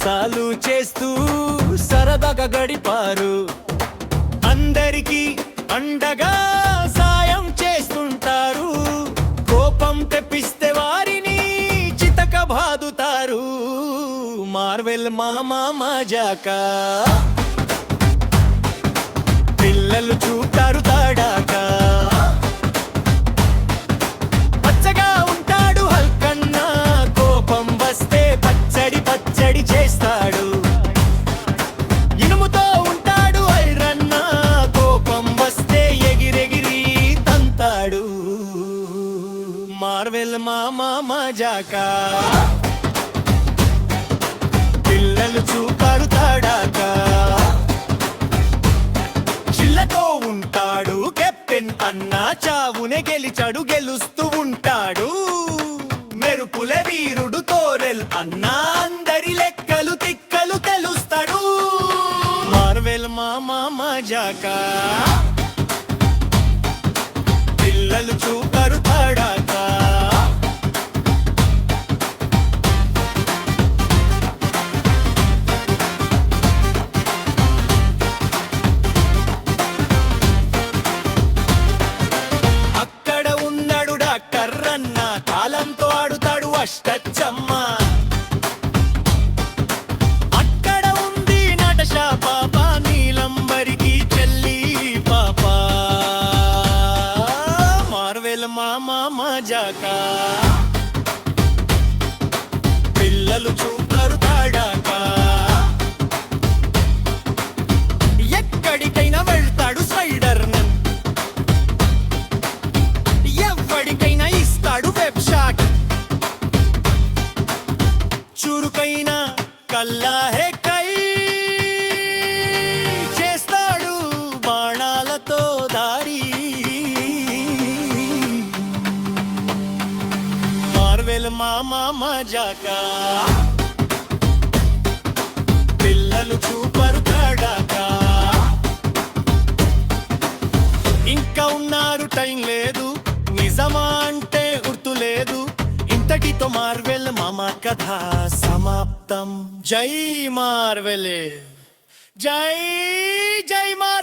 సాహసాలు చేస్తూ సరదాగా గడిపారు. అందరికీ అండగా సాయం చేస్తుంటారు. కోపం తెప్పిస్తే వారిని చితక బాదుతారు. మార్వెల్ మామా మజాకా పిల్లలు చూపుతారు తడాకా. పచ్చగా ఉంటాడు హల్కన్న, కోపం వస్తే పచ్చడి పచ్చడి చేస్తాడు. ఇనుముతో ఉంటాడు ఐరన్న, కోపం వస్తే ఎగిరెగిరి తంతాడు. మార్వెల్ మామా మజాకా పిల్లలు చూపారు తడాకా. చిల్లతో ఉంటాడు కెప్టెన్ అన్న, చావునే గెలిచాడు గెలుస్తూ ఉంటాడు. మెరుపుల వీరుడు తోరెల్ అన్న, అందరి లెక్కలు తిక్కలు తెలుస్తాడు. మార్వెల్ మామా మజాకా పిల్లలు చూపారు తడాకా. కర్రన్న కాలంతో ఆడుతాడు అష్టచ్చమ్మ. అక్కడ ఉంది నటషా పాప, నీలంబరికి చెల్లి పాప. మార్వెల్ మామా మజాకా పిల్లలు చూపారు తడాకా. ఎక్కడికైనా వెళ్తాడు స్పైడర్ మ్యాన్, ఎవడికైనా ఇస్తాడు వెబ్ షాట్. చురుకైన కల్లాహే కై చేస్తాడు బాణాలతో దారి. మార్వెల్ మామా మజాకా పిల్లలు చూపరు తడాకా. ఇంకా ఉన్నారు టైం లేదు, నిజమా అంటే గుర్తులేదు. ఇంతటితో మార్వెల్ మామా కథ సమాప్తం. జై మార్వెల్, జై జై మార్వెల్.